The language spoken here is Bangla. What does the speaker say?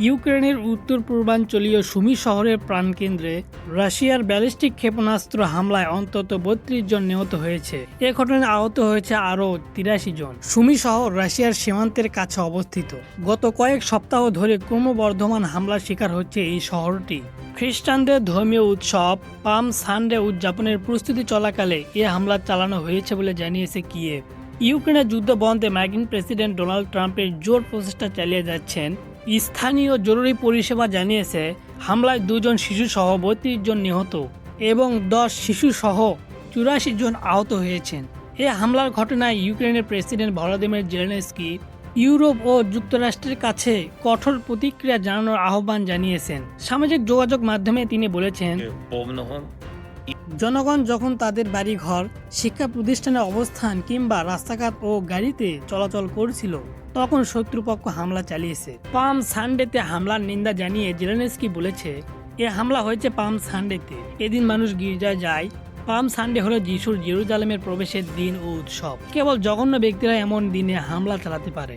ইউক্রেনের উত্তর পূর্বাঞ্চলীয় সুমি শহরের প্রাণকেন্দ্রে রাশিয়ার ব্যালিস্টিক ক্ষেপণাস্ত্র হামলায় অন্তত ৩২ জন নিহত হয়েছে। এ ঘটনায় আহত হয়েছে আরও ৮৩ জন। সুমি শহর রাশিয়ার সীমান্তের কাছে অবস্থিত। গত কয়েক সপ্তাহ ধরে ক্রমবর্ধমান হামলার শিকার হচ্ছে এই শহরটি। খ্রিস্টানদের ধর্মীয় উৎসব পাম সানডে উদযাপনের প্রস্তুতি চলাকালে এ হামলা চালানো হয়েছে বলে জানিয়েছে কিয়েভ। ইউক্রেনের যুদ্ধ বন্ধে মার্কিন প্রেসিডেন্ট ডোনাল্ড ট্রাম্পের জোর প্রচেষ্টা চালিয়ে যাচ্ছেন। স্থানীয় জরুরি পরিষেবা জানিয়েছে হামলায় ২ জন শিশুসহ ৩২ জন নিহত এবং ১০ শিশুসহ ৮৪ জন আহত হয়েছেন। এ হামলার ঘটনায় ইউক্রেনের প্রেসিডেন্ট ভলোদিমির জেলেনস্কি ইউরোপ ও যুক্তরাষ্ট্রের কাছে কঠোর প্রতিক্রিয়া জানানোর আহ্বান জানিয়েছেন। সামাজিক যোগাযোগ মাধ্যমে তিনি বলেছেন, জনগণ যখন তাদের বাড়িঘর, শিক্ষা প্রতিষ্ঠানে অবস্থান কিংবা রাস্তাঘাট ও গাড়িতে চলাচল করছিল তখন শত্রুপক্ষ হামলা চালিয়েছে। পাম সানডেতে হামলার নিন্দা জানিয়ে জেলেনস্কি বলেছে, এ হামলা হয়েছে পাম সানডেতে। এদিন মানুষ গির্জায় যায়। পাম সানডে হলো যিশুর জেরুজালেমের প্রবেশের দিন ও উৎসব। কেবল জঘন্য ব্যক্তিরা এমন দিনে হামলা চালাতে পারে।